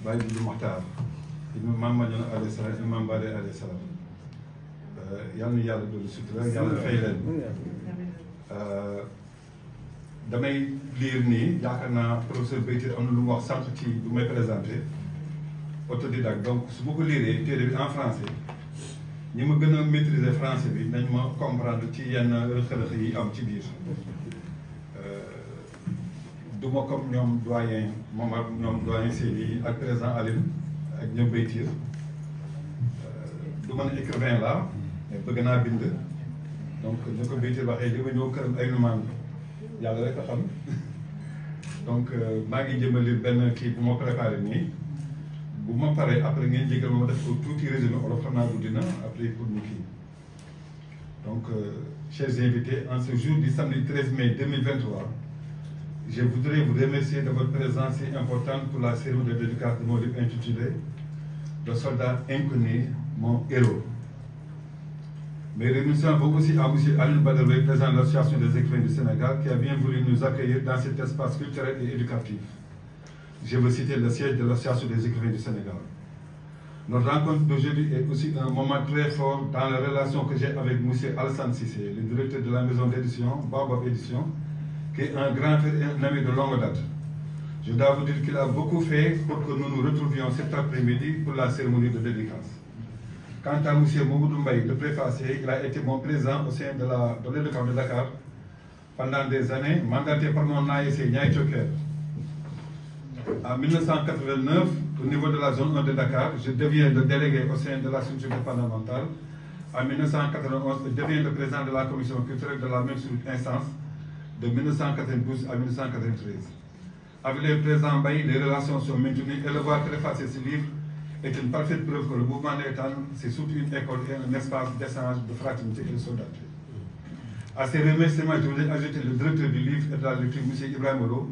Baye Doudou Makhtar ibnu Mame Madione alayhi salaam ibnu Mame Bade alayhi salaam yal na yàlla dolli sutura yàlla fay leen. damay lire nii yaakaar naa professeur Beytir am na lu mu wax sànq ci lu may présenté autodidacte donc su ma ko liiree téere bi en français ñi ma gën a maîtriser français bi nañ ma comprendre ci yenn rëq-rëq yi am ci biir. du ma comme ñoom doyen Momar ñoom doyen Seydi ak président Aline ak ñoom Beytir du man écrivain la mais bëgg naa bind donc ñu ko Beytir waxee li ma ñëw këram ay numaan yàlla rek a xam donc maa ngi jëmali benn kii bu ma préparé nii bu ma paree après ngeen jégal ma def ko tuuti résumé olof xam naa guddi na après pour ñu kii donc chers invités en ce jour du samedi 13 mai 2023 je voudrais vous remercier de votre présence si importante pour la cérémonie de dédicace de mon livre intitulé Le soldat inconnu, mon héros. Mes remerciements vont aussi à M. Alioune Badara Ndoye, président de l'Association des écrivains du Sénégal, qui a bien voulu nous accueillir dans cet espace culturel et éducatif. Je veux citer le siège de l'Association des écrivains du Sénégal. Notre rencontre d'aujourd'hui est aussi un moment très fort dans la relation que j'ai avec M. Alassane Cissé, le directeur de la maison d'édition, Baobab Édition, qui est un grand frère et un ami de longue date. Je dois vous dire qu'il a beaucoup fait pour que nous nous retrouvions cet après-midi pour la cérémonie de dédicace. Quant à M. Mamoudou Mbaye, le préfacé, il a été mon président au sein de l'éducation de Dakar pendant des années, mandaté par mon ASC Niaï Choker. En 1989, au niveau de la zone 1 de Dakar, je deviens le délégué au sein de la structure départementale. En 1991, je deviens le président de la commission culturelle de la même instance de 1992 à 1993. Avec le président Baye, les relations sont maintenues et le voir préfacer ce livre est une parfaite preuve que le mouvement Nétan, c'est surtout une école et un espace d'échange, de fraternité et de solidarité. À ces remerciements, je voudrais ajouter le directeur du livre et de la lecture, M. Ibrahim Olo,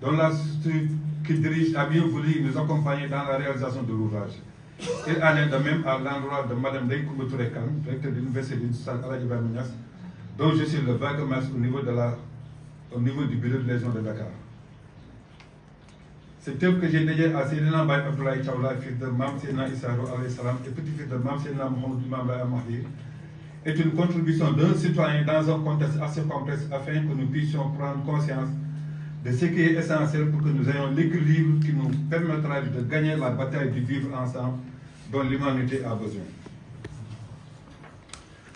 dont la structure qu'il dirige a bien voulu nous accompagner dans la réalisation de l'ouvrage. Il en est de même à l'endroit de Mme Ndeye Koumba Touré Kane, directeur de l'Université d'Institut Aladji Ibrahima Niass, dont je suis le vague maître au niveau du bureau de légion de Dakar. Cette œuvre que j'ai dédiée à Seydina Baye Abdoulaye Thiawla, fils de Mame Seydina Issa Rouhou alayhi salam et petit-fils de Mame Seydina Mouhamadou Imam Laye Al-Mahdi, est une contribution d'un citoyen dans un contexte assez complexe afin que nous puissions prendre conscience de ce qui est essentiel pour que nous ayons l'équilibre qui nous permettra de gagner la bataille du vivre ensemble dont l'humanité a besoin.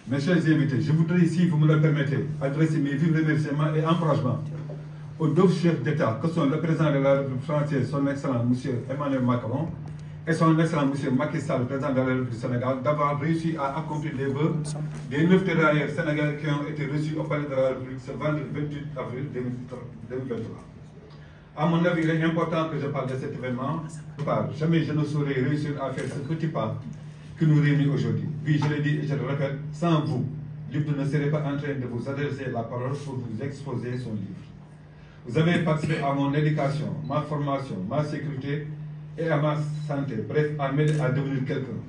Mes chers invités, je voudrais ici, vous me le permettez, adresser mes vifs remerciements et encouragements aux deux chefs d'État que sont le président de la République française, son excellent M. Emmanuel Macron, et son excellent M. Macky Sall, président de la République du Sénégal, d'avoir réussi à accomplir les vœux des 9 tirailleurs sénégalais qui ont été reçus au palais de la République ce vendredi 28 avril 2023. À mon avis, il est important que je parle de cet événement. Jamais je ne saurais réussir à faire ce petit pas qui nous réunit aujourd'hui. Oui, je l'ai dit et je le répète, sans vous, l'Ibn ne serait pas en train de vous adresser la parole pour vous exposer son livre. Vous avez participé à mon éducation, ma formation, ma sécurité et à ma santé, bref, à m'aider à devenir quelqu'un.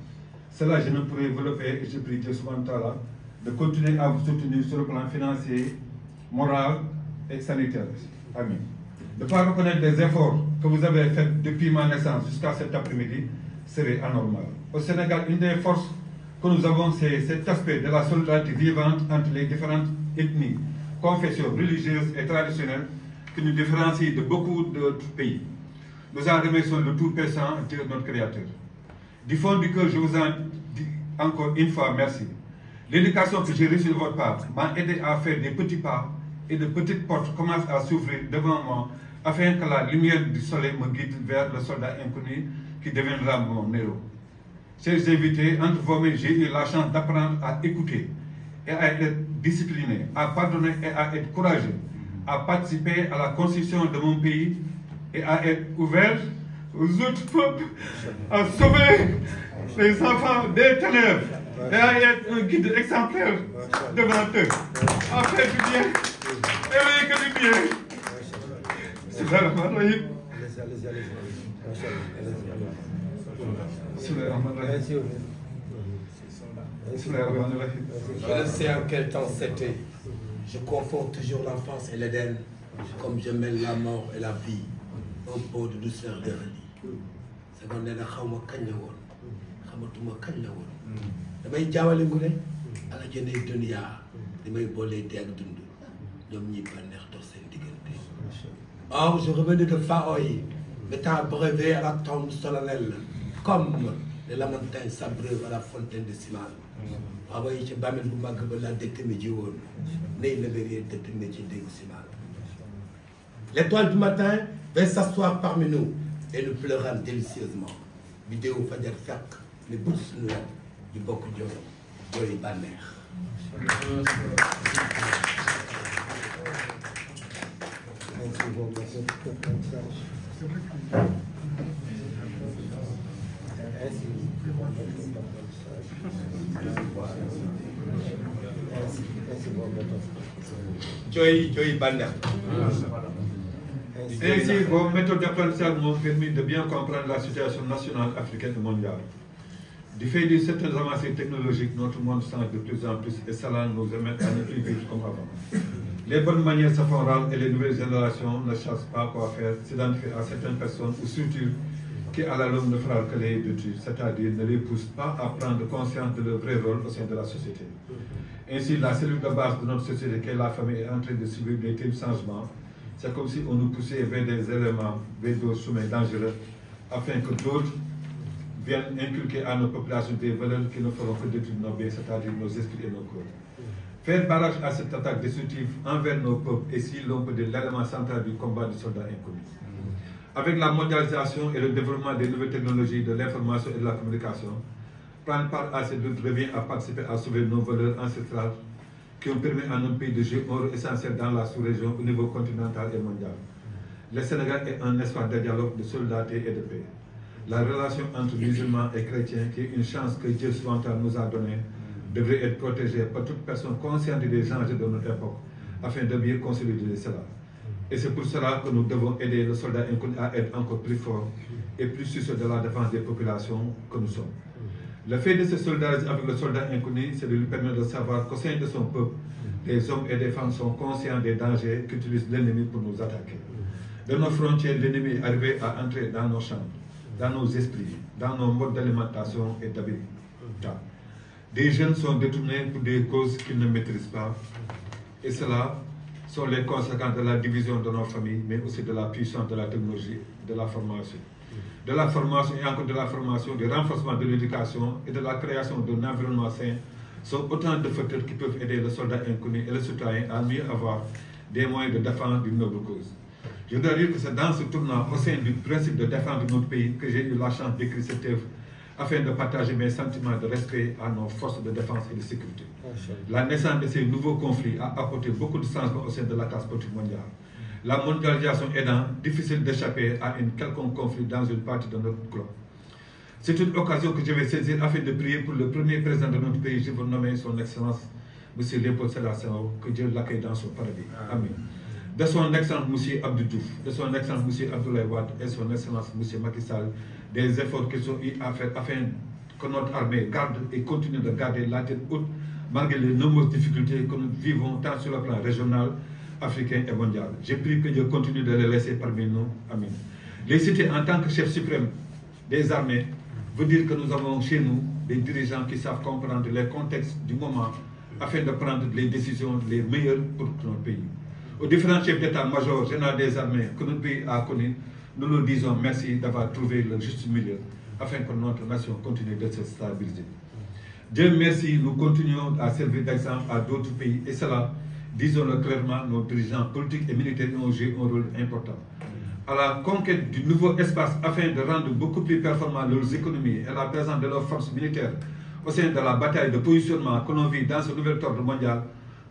Cela, je ne pourrais vous le faire et je prie Dieu subhanahu wa ta'ala de continuer à vous soutenir sur le plan financier, moral et sanitaire. Amen. De ne pas reconnaître des efforts que vous avez faits depuis ma naissance jusqu'à cet après-midi serait anormal. Au Sénégal, une des forces que nous avons, c'est cet aspect de la solidarité vivante entre les différentes ethnies, confessions religieuses et traditionnelles qui nous différencie de beaucoup d'autres pays. Nous en remercions le tout-puissant Dieu, notre Créateur. Du fond du cœur, je vous en dis encore une fois merci. L'éducation que j'ai reçue de votre part m'a aidé à faire des petits pas et de petites portes commencent à s'ouvrir devant moi afin que la lumière du soleil me guide vers le soldat inconnu qui deviendra mon héros. Chers invités, entre vos mains, j'ai eu la chance d'apprendre à écouter et à être discipliné, à pardonner et à être courageux, à participer à la construction de mon pays et à être ouvert aux autres peuples, à sauver les enfants des ténèbres et à être un guide exemplaire devant eux, à faire du bien et que du bien. Je ne sais en quel temps c'était. Je confonds toujours l'enfance et l'Éden, comme je mêle la mort et la vie, au pot de douceur de relis. Senghor nee na xaw ma kañ la woon xamatuma kañ la woon damay jaawale ngu ne ala jënee dunya li may boolee dee ak dund ñoom ñi bànneex dox seen diggante. Or je revenais de Faoy m'étant brevet à la tombe solennelle comme le lamentin s'abreuve à la fontaine de Simal. waaw yi ci bàmmeel bu màgg ba laa dëkk ji woon nay la béree dëkk na ci déggu Simal. L'étoile du matin vint s'asseoir parmi nous et nous pleurâmes délicieusement. Vidéo fajar fekk ne bët suñu wet di bokk jooy bànneex. Jooy bànneex. Ainsi, vos méthodes d'apprentissage m'ont permis de bien comprendre la situation nationale, africaine et mondiale. Du fait de certaines avancées technologiques, notre monde change de plus en plus et cela nous amène à ne plus vivre comme avant. Les bonnes manières se font rares et les nouvelles générations ne cherchent pas quoi faire, s'identifient à certaines personnes ou structures qui à la longue ne fera que les détruire, c'est-à-dire ne les poussent pas à prendre conscience de leur vrai rôle au sein de la société. Ainsi, la cellule de base de notre société, qu'est la famille, est en train de subir des tels changements. C'est comme si on nous poussait vers des éléments, vers d'autres chemins dangereux, afin que d'autres viennent inculquer à nos populations des valeurs qui ne feront que détruire nos biens, c'est-à-dire nos esprits et nos corps. Faire barrage à cette attaque destructive envers nos peuples est, si l'on peut dire, l'élément central du combat du soldat inconnu. Avec la mondialisation et le développement des nouvelles technologies de l'information et de la communication, prendre part à cette lutte revient à participer à sauver nos valeurs ancestrales qui ont permis à notre pays de jouer un rôle essentiel dans la sous-région au niveau continental et mondial. Le Sénégal est un espace de dialogue, de solidarité et de paix. La relation entre musulmans et chrétiens, qui est une chance que Dieu subhanahu nous a donnée, devrait être protégée par toute personne consciente des enjeux de notre époque, afin de mieux consolider cela. Et c'est pour cela que nous devons aider le soldat inconnu à être encore plus fort et plus soucieux de la défense des populations que nous sommes. Le fait de se solidariser avec le soldat inconnu, c'est de lui permettre de savoir qu'au sein de son peuple, les hommes et les femmes sont conscients des dangers qu'utilise l'ennemi pour nous attaquer. De nos frontières, l'ennemi est arrivé à entrer dans nos chambres, dans nos esprits, dans nos modes d'alimentation et d'habitat. Des jeunes sont détournés pour des causes qu'ils ne maîtrisent pas. Et cela sont les conséquences de la division de nos familles, mais aussi de la puissance de la technologie, de la formation. De la formation et encore de la formation, du renforcement de l'éducation et de la création d'un environnement sain sont autant de facteurs qui peuvent aider le soldat inconnu et le citoyen à mieux avoir des moyens de défendre une noble cause. Je dois dire que c'est dans ce tournant au sein du principe de défendre notre pays que j'ai eu la chance d'écrire cette œuvre afin de partager mes sentiments de respect à nos forces de défense et de sécurité. La naissance de ces nouveaux conflits a apporté beaucoup de changements au sein de la classe politique mondiale. La mondialisation aidant, difficile d'échapper à un quelconque conflit dans une partie de notre globe. C'est une occasion que je vais saisir afin de prier pour le premier président de notre pays. Je veux nommer son Excellence, M. Léopold Sédar Senghor, que Dieu l'accueille dans son paradis. Amen. De son Excellence M. Abdou Diouf, de son Excellence M. Abdoulaye Wade et son Excellence M. Macky Sall, des efforts qu'ils ont eu à faire afin que notre armée garde et continue de garder la tête haute malgré les nombreuses difficultés que nous vivons tant sur le plan régional, africain et mondial. Je prie que Dieu continue de les laisser parmi nous. Amen. Les citer en tant que chef suprême des armées veut dire que nous avons chez nous des dirigeants qui savent comprendre les contextes du moment afin de prendre les décisions les meilleures pour notre pays. Aux différents chefs d'état-major général des armées que notre pays a connus, nous leur disons merci d'avoir trouvé le juste milieu afin que notre nation continue de se stabiliser. Dieu merci, nous continuons à servir d'exemple à d'autres pays et cela, disons-le clairement, nos dirigeants politiques et militaires ont joué un rôle important. À la conquête du nouveau espace afin de rendre beaucoup plus performants leurs économies et la présence de leurs forces militaires au sein de la bataille de positionnement que l'on vit dans ce nouvel ordre mondial,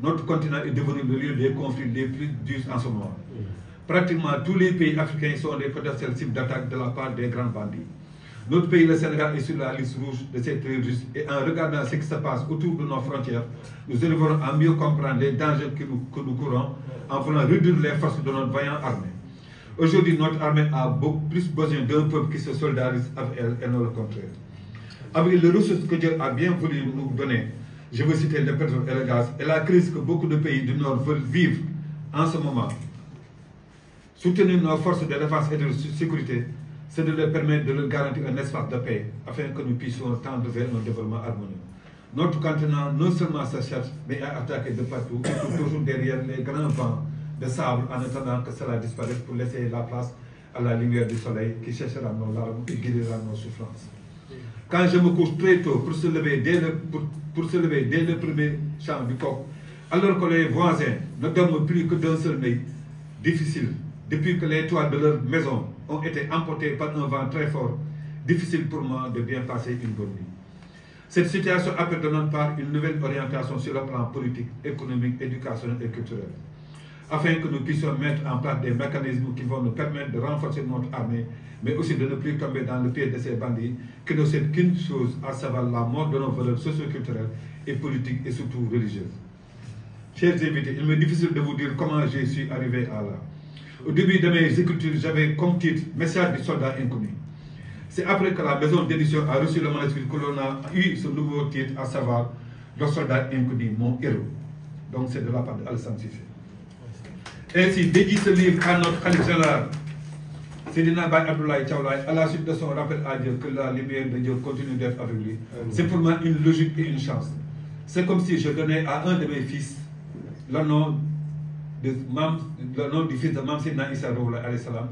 notre continent est devenu le lieu des conflits les plus durs en ce moment. Pratiquement tous les pays africains sont des potentiels cibles d'attaque de la part des grands bandits. Notre pays, le Sénégal, est sur la liste rouge de ces terroristes et en regardant ce qui se passe autour de nos frontières, nous élèverons à mieux comprendre les dangers que nous courons en voulant réduire les forces de notre vaillante armée. Aujourd'hui, notre armée a beaucoup plus besoin d'un peuple qui se solidarise avec elle et non le contraire. Avec les ressources que Dieu a bien voulu nous donner, je veux citer le pétrole et le gaz et la crise que beaucoup de pays du Nord veulent vivre en ce moment. Soutenir nos forces de défense et de sécurité c'est de leur permettre de leur garantir un espace de paix afin que nous puissions tendre vers un développement harmonieux. Notre continent non seulement se cherche, mais à attaquer de partout, et toujours derrière les grands vents de sable en attendant que cela disparaisse pour laisser la place à la lumière du soleil qui cherchera nos larmes et guérira nos souffrances. Quand je me couche très tôt pour se lever dès le premier chant du coq, alors que les voisins ne dorment plus que d'un seul œil, difficile, depuis que les toits de leur maison ont été emportés par un vent très fort, difficile pour moi de bien passer une bonne nuit. Cette situation appelle de notre part une nouvelle orientation sur le plan politique, économique, éducationnel et culturel, afin que nous puissions mettre en place des mécanismes qui vont nous permettre de renforcer notre armée, mais aussi de ne plus tomber dans le piège de ces bandits qui ne savent qu'une chose, à savoir la mort de nos valeurs socio-culturelles et politiques et surtout religieuses. Chers invités, il m'est difficile de vous dire comment je suis arrivé à là. Au début de mes écritures, j'avais comme titre « Message du soldat inconnu ». C'est après que la maison d'édition a reçu le manuscrit que l'on a eu ce nouveau titre, à savoir « Le soldat inconnu, mon héros ». Donc c'est de la part d'Alassane Cissé. Ainsi, dédie ce livre à notre Khalife général, Seydina Baye Abdoulaye Thiaw Laye, à la suite de son rappel à Dieu que la lumière de Dieu continue d'être avec lui. C'est pour moi une logique et une chance. C'est comme si je donnais à un de mes fils le nom du fils de Mam Seydina Issa Rouhou Laye alayhi salam,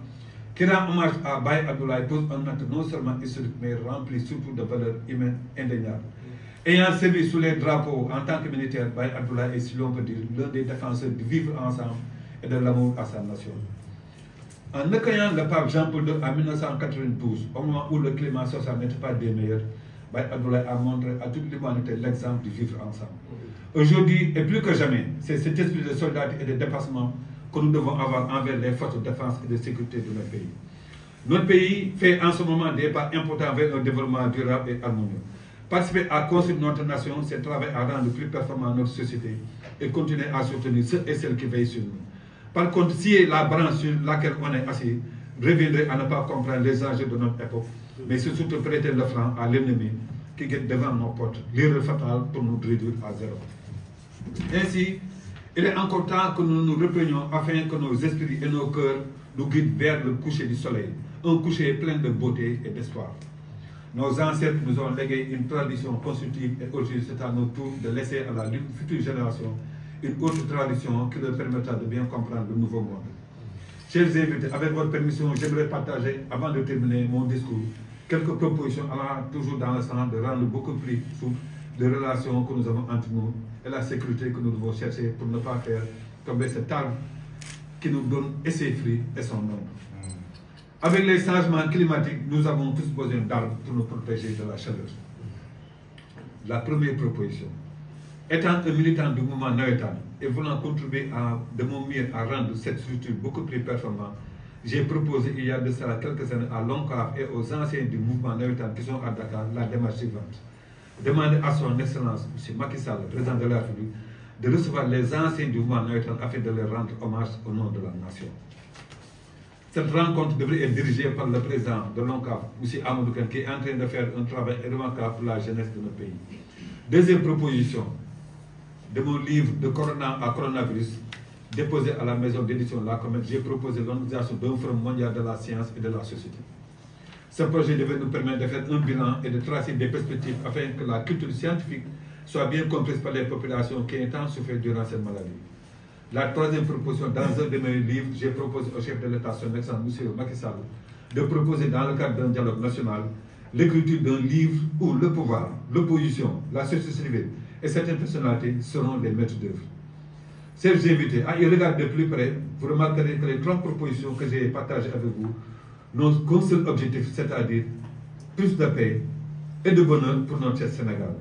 qui rend hommage à Baye Abdoulaye pose un acte non seulement historique, mais rempli surtout de valeurs humaines indéniables. Ayant servi sous les drapeaux en tant que militaire, Baye Abdoulaye est, si l'on peut dire, l'un des défenseurs du vivre ensemble et de l'amour à sa nation. En accueillant le pape Jean-Paul II en 1992, au moment où le climat social n'était pas des meilleurs, Baye Abdoulaye a montré à toute l'humanité l'exemple du vivre ensemble. Aujourd'hui, et plus que jamais, c'est cet esprit de solidarité et de dépassement que nous devons avoir envers les forces de défense et de sécurité de notre pays. Notre pays fait en ce moment des pas importants vers un développement durable et harmonieux. Participer à construire notre nation, c'est travailler à rendre plus performant notre société et continuer à soutenir ceux et celles qui veillent sur nous. Par contre, si la branche sur laquelle on est assis reviendrait à ne pas comprendre les enjeux de notre époque, mais c'est surtout prêter le flanc à l'ennemi qui guette devant nos portes, l'erreur fatale pour nous réduire à zéro. Ainsi, il est encore temps que nous nous reprenions afin que nos esprits et nos cœurs nous guident vers le coucher du soleil, un coucher plein de beauté et d'espoir. Nos ancêtres nous ont légué une tradition constructive et aujourd'hui c'est à notre tour de laisser à la future génération une autre tradition qui leur permettra de bien comprendre le nouveau monde. Chers invités, avec votre permission, j'aimerais partager, avant de terminer mon discours, quelques propositions allant toujours dans le sens de rendre beaucoup plus souple les relations que nous avons entre nous et la sécurité que nous devons chercher pour ne pas faire tomber cet arbre qui nous donne et ses fruits et son ombre. Avec les changements climatiques, nous avons tous besoin d'arbres pour nous protéger de la chaleur. La première proposition. Étant un militant du mouvement Nawetan et voulant contribuer de mon mieux à rendre cette structure beaucoup plus performante, j'ai proposé il y a de cela quelques années à l'ONCAV et aux anciens du mouvement Nawetan qui sont à Dakar la démarche suivante. Demander à son Excellence, M. Macky Sall, président de la République, de recevoir les anciens du mouvement Nawetan afin de leur rendre hommage au nom de la nation. Cette rencontre devrait être dirigée par le président de l'ONCAV, M. Amadou Kane, qui est en train de faire un travail remarquable pour la jeunesse de notre pays. Deuxième proposition, de mon livre de Corona à Coronavirus, déposé à la maison d'édition La Comète, j'ai proposé l'organisation d'un forum mondial de la science et de la société. Ce projet devait nous permettre de faire un bilan et de tracer des perspectives afin que la culture scientifique soit bien comprise par les populations qui ont tant souffert durant cette maladie. La troisième proposition, dans un de mes livres, j'ai proposé au chef de l'État, son Excellence, M. Macky Sall, de proposer dans le cadre d'un dialogue national l'écriture d'un livre où le pouvoir, l'opposition, la société civile et certaines personnalités seront les maîtres d'œuvre. Chers invités, à y regarder de plus près, vous remarquerez que les trois propositions que j'ai partagées avec vous n'ont qu'un seul objectif, c'est-à-dire plus de paix et de bonheur pour notre cher Sénégal.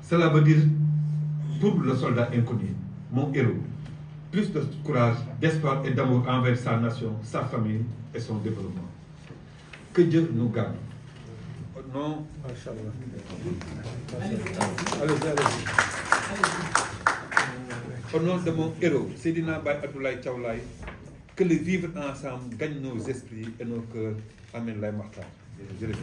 Cela veut dire, pour le soldat inconnu, mon héros, plus de courage, d'espoir et d'amour envers sa nation, sa famille et son développement. Que Dieu nous garde. Non, au nom de mon héros, Seydina Baye Abdoulaye Thiaw Laye, que le vivre ensemble gagne nos esprits et nos cœurs. Amen lay Makhtar. Jërëjëf.